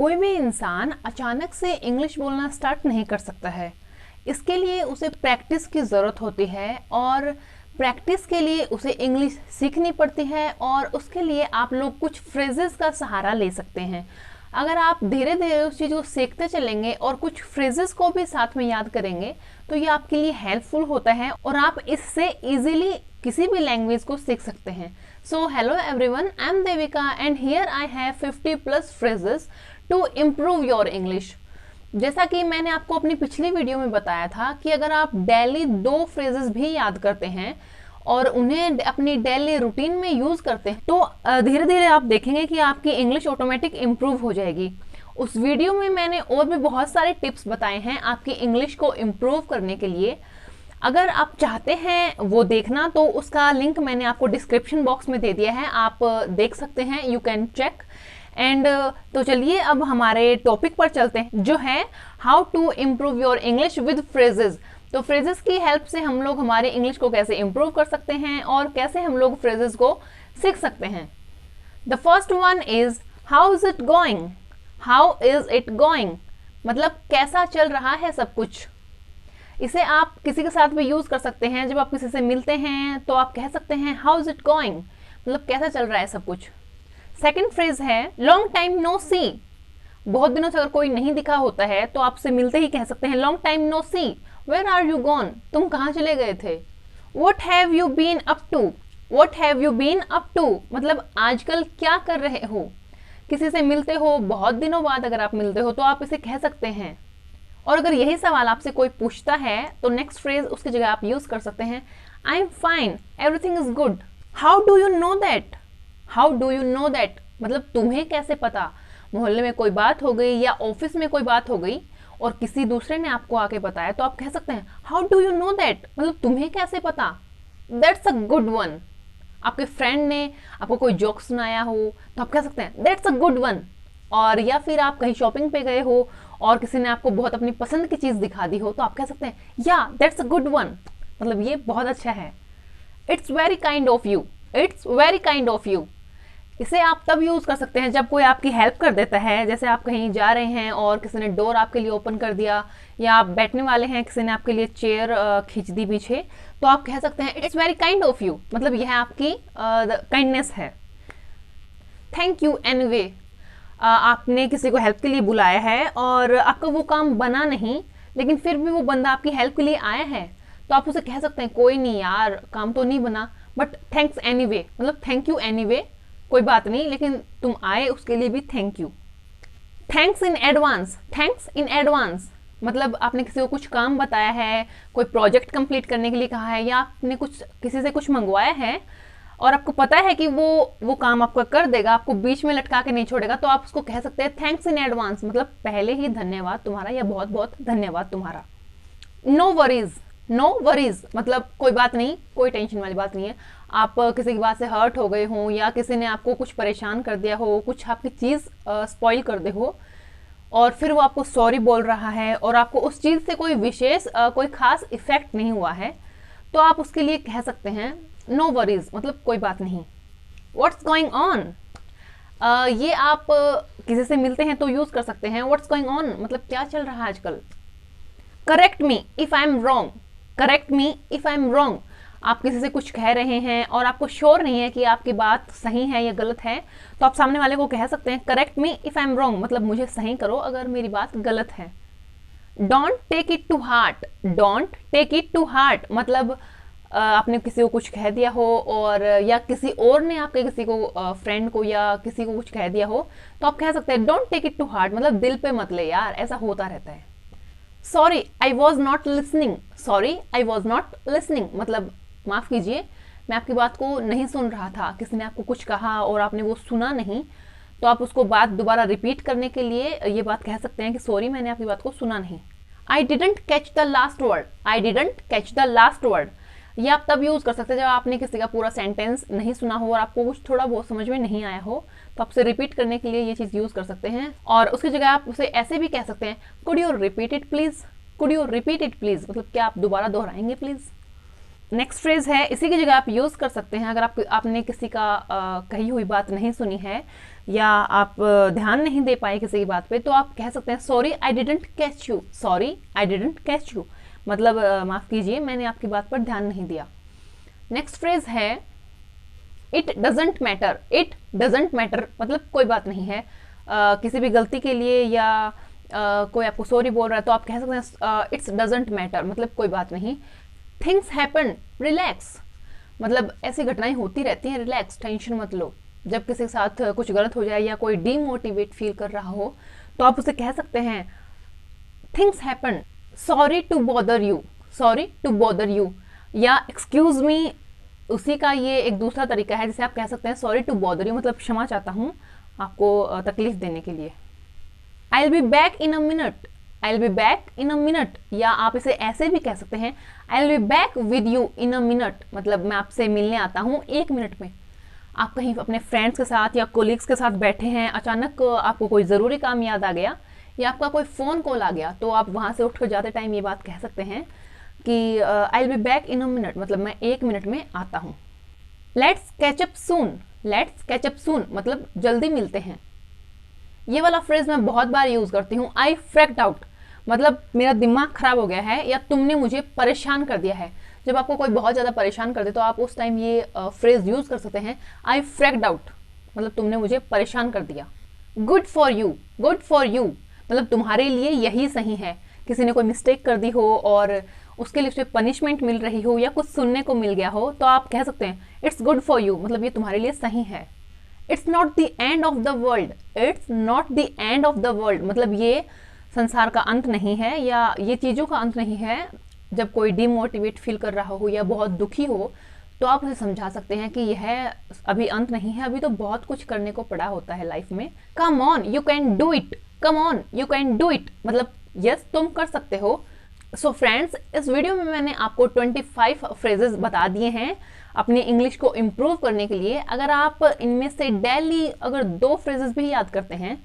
कोई भी इंसान अचानक से इंग्लिश बोलना स्टार्ट नहीं कर सकता है। इसके लिए उसे प्रैक्टिस की ज़रूरत होती है और प्रैक्टिस के लिए उसे इंग्लिश सीखनी पड़ती है और उसके लिए आप लोग कुछ फ्रेजेस का सहारा ले सकते हैं। अगर आप धीरे धीरे उस चीज़ को सीखते चलेंगे और कुछ फ्रेजेस को भी साथ में याद करेंगे तो ये आपके लिए हेल्पफुल होता है और आप इससे इजीली किसी भी लैंग्वेज को सीख सकते हैं। So hello everyone, I am Devika and here I have 50+ phrases to improve your English. जैसा कि मैंने आपको अपनी पिछली वीडियो में बताया था कि अगर आप डेली 2 फ्रेजेस भी याद करते हैं और उन्हें अपनी डेली रूटीन में यूज़ करते हैं तो धीरे धीरे आप देखेंगे कि आपकी इंग्लिश ऑटोमेटिक इम्प्रूव हो जाएगी। उस वीडियो में मैंने और भी बहुत सारे टिप्स बताए हैं आपकी इंग्लिश को इम्प्रूव करने के लिए। अगर आप चाहते हैं वो देखना तो उसका लिंक मैंने आपको डिस्क्रिप्शन बॉक्स में दे दिया है, आप देख सकते हैं, यू कैन चेक। एंड तो चलिए अब हमारे टॉपिक पर चलते हैं जो है how to improve your English with phrases. तो फ्रेजेस की हेल्प से हम लोग हमारे इंग्लिश को कैसे इम्प्रूव कर सकते हैं और कैसे हम लोग फ्रेजेस को सीख सकते हैं। The first one is how is it going. How is it going मतलब कैसा चल रहा है सब कुछ। इसे आप किसी के साथ भी यूज कर सकते हैं। जब आप किसी से मिलते हैं तो आप कह सकते हैं हाउ इज इट गोइंग मतलब कैसा चल रहा है सब कुछ। सेकेंड फ्रेज है लॉन्ग टाइम नो सी। बहुत दिनों से अगर कोई नहीं दिखा होता है तो आपसे मिलते ही कह सकते हैं long time no see, where are you gone, तुम कहाँ चले गए थे। What have you been up to. What have you been up to मतलब आजकल क्या कर रहे हो। किसी से मिलते हो, बहुत दिनों बाद अगर आप मिलते हो तो आप इसे कह सकते हैं। और अगर यही सवाल आपसे कोई पूछता है तो नेक्स्ट फ्रेज उसकी जगह आप यूज कर सकते हैं I am fine, everything is good. How do you know that. How do you know that मतलब तुम्हें कैसे पता। मोहल्ले में कोई बात हो गई या ऑफिस में कोई बात हो गई और किसी दूसरे ने आपको आके बताया तो आप कह सकते हैं how do you know that मतलब तुम्हें कैसे पता। That's a good one. आपके फ्रेंड ने आपको कोई जोक सुनाया हो तो आप कह सकते हैं दैट्स अ गुड वन। और या फिर आप कहीं शॉपिंग पे गए हो और किसी ने आपको बहुत अपनी पसंद की चीज़ दिखा दी हो तो आप कह सकते हैं या दैट्स अ गुड वन मतलब ये बहुत अच्छा है। It's very kind of you. It's very kind of you. इसे आप तब यूज़ कर सकते हैं जब कोई आपकी हेल्प कर देता है। जैसे आप कहीं जा रहे हैं और किसी ने डोर आपके लिए ओपन कर दिया या आप बैठने वाले हैं, किसी ने आपके लिए चेयर खींच दी पीछे तो आप कह सकते हैं it's very kind of you मतलब यह आपकी काइंडनेस है। Thank you anyway. आपने किसी को हेल्प के लिए बुलाया है और आपका वो काम बना नहीं लेकिन फिर भी वो बंदा आपकी हेल्प के लिए आया है तो आप उसे कह सकते हैं कोई नहीं यार, काम तो नहीं बना बट थैंक्स एनीवे मतलब थैंक यू एनीवे, कोई बात नहीं लेकिन तुम आए उसके लिए भी thank you. Thanks in advance. Thanks in advance मतलब आपने किसी को कुछ काम बताया है, कोई प्रोजेक्ट कंप्लीट करने के लिए कहा है या आपने कुछ किसी से कुछ मंगवाया है और आपको पता है कि वो काम आपका कर देगा, आपको बीच में लटका के नहीं छोड़ेगा तो आप उसको कह सकते हैं थैंक्स इन एडवांस मतलब पहले ही धन्यवाद तुम्हारा या बहुत बहुत धन्यवाद तुम्हारा। No worries. नो वरीज मतलब कोई बात नहीं, कोई टेंशन वाली बात नहीं है। आप किसी की बात से हर्ट हो गए हो या किसी ने आपको कुछ परेशान कर दिया हो, कुछ आपकी चीज़ स्पॉइल कर दे हो और फिर वो आपको सॉरी बोल रहा है और आपको उस चीज़ से कोई विशेष कोई खास इफेक्ट नहीं हुआ है तो आप उसके लिए कह सकते हैं नो वरीज मतलब कोई बात नहीं। व्हाट्स गोइंग ऑन ये आप किसी से मिलते हैं तो यूज़ कर सकते हैं। व्हाट्स गोइंग ऑन मतलब क्या चल रहा है आजकल। Correct me if I am wrong. Correct me if I am wrong आप किसी से कुछ कह रहे हैं और आपको श्योर नहीं है कि आपकी बात सही है या गलत है तो आप सामने वाले को कह सकते हैं correct me if I am wrong मतलब मुझे सही करो अगर मेरी बात गलत है। Don't take it to heart. Don't take it to heart मतलब आपने किसी को कुछ कह दिया हो और या किसी और ने आपके किसी को फ्रेंड को या किसी को कुछ कह दिया हो तो आप कह सकते हैं don't take it to heart मतलब दिल पे मत ले यार, ऐसा होता रहता है। Sorry I was not listening. Sorry I was not listening मतलब माफ़ कीजिए मैं आपकी बात को नहीं सुन रहा था। किसी ने आपको कुछ कहा और आपने वो सुना नहीं तो आप उसको बात दोबारा रिपीट करने के लिए ये बात कह सकते हैं कि सॉरी मैंने आपकी बात को सुना नहीं। I didn't catch the last word. I didn't catch the last word ये आप तब यूज़ कर सकते हैं जब आपने किसी का पूरा सेंटेंस नहीं सुना हो और आपको कुछ थोड़ा बहुत समझ में नहीं आया हो तो आपसे रिपीट करने के लिए ये चीज़ यूज़ कर सकते हैं। और उसकी जगह आप उसे ऐसे भी कह सकते हैं could you repeat it please. Could you repeat it please मतलब क्या आप दोबारा दोहराएंगे प्लीज़। नेक्स्ट फ्रेज है, इसी की जगह आप यूज़ कर सकते हैं अगर आपने किसी का कही हुई बात नहीं सुनी है या आप ध्यान नहीं दे पाए किसी की बात पे, तो आप कह सकते हैं sorry I didn't catch you, sorry I didn't catch you, मतलब माफ़ कीजिए मैंने आपकी बात पर ध्यान नहीं दिया। नेक्स्ट फ्रेज है it doesn't matter, it doesn't matter मतलब कोई बात नहीं है। किसी भी गलती के लिए या कोई आपको सॉरी बोल रहा है तो आप कह सकते हैं इट्स डजेंट मैटर मतलब कोई बात नहीं। थिंग्स हैपन, रिलैक्स मतलब ऐसी घटनाएं होती रहती हैं, रिलैक्स, टेंशन मत लो। जब किसी के साथ कुछ गलत हो जाए या कोई डीमोटिवेट फील कर रहा हो तो आप उसे कह सकते हैं things happen, sorry to bother you, sorry to bother you, या एक्सक्यूज मी उसी का ये एक दूसरा तरीका है जिसे आप कह सकते हैं सॉरी टू बॉदर यू मतलब क्षमा चाहता हूँ आपको तकलीफ देने के लिए। आई will be back in a minute, I will be back in a minute, या आप इसे ऐसे भी कह सकते हैं आई will be back with you in a minute मतलब मैं आपसे मिलने आता हूँ 1 मिनट में। आप कहीं अपने फ्रेंड्स के साथ या कोलीग्स के साथ बैठे हैं, अचानक आपको कोई ज़रूरी काम याद आ गया या आपका कोई फ़ोन कॉल आ गया, तो आप वहाँ से उठकर जाते टाइम ये बात कह सकते हैं कि I will be back in a minute मतलब मैं 1 मिनट में आता हूँ। Let's catch up soon, let's catch up soon मतलब जल्दी मिलते हैं। ये वाला फ्रेज मैं बहुत बार यूज़ करती हूँ। आई फ्रेक्ड आउट मतलब मेरा दिमाग खराब हो गया है या तुमने मुझे परेशान कर दिया है। जब आपको कोई बहुत ज़्यादा परेशान कर दे तो आप उस टाइम ये फ्रेज यूज़ कर सकते हैं आई फ्रेक्ड आउट मतलब तुमने मुझे परेशान कर दिया। Good for you, good for you मतलब तुम्हारे लिए यही सही है। किसी ने कोई मिस्टेक कर दी हो और उसके लिए उसे पनिशमेंट मिल रही हो या कुछ सुनने को मिल गया हो तो आप कह सकते हैं इट्स गुड फॉर यू मतलब ये तुम्हारे लिए सही है। It's not the end of the world, it's not the end of the world मतलब ये संसार का अंत नहीं है या ये चीज़ों का अंत नहीं है। जब कोई डिमोटिवेट फील कर रहा हो या बहुत दुखी हो तो आप उसे समझा सकते हैं कि यह अभी अंत नहीं है, अभी तो बहुत कुछ करने को पड़ा होता है लाइफ में। Come on you can do it, come on you can do it मतलब यस तुम कर सकते हो। सो फ्रेंड्स, इस वीडियो में मैंने आपको 25 फ्रेजेस बता दिए हैं अपनी इंग्लिश को इम्प्रूव करने के लिए। अगर आप इनमें से डेली अगर 2 फ्रेजेस भी याद करते हैं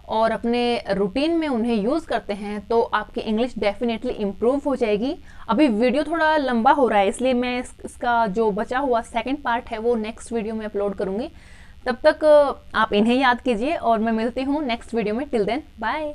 और अपने रूटीन में उन्हें यूज़ करते हैं तो आपकी इंग्लिश डेफिनेटली इम्प्रूव हो जाएगी। अभी वीडियो थोड़ा लंबा हो रहा है इसलिए मैं इसका जो बचा हुआ सेकंड पार्ट है वो नेक्स्ट वीडियो में अपलोड करूँगी। तब तक आप इन्हें याद कीजिए और मैं मिलती हूँ नेक्स्ट वीडियो में। Till then bye.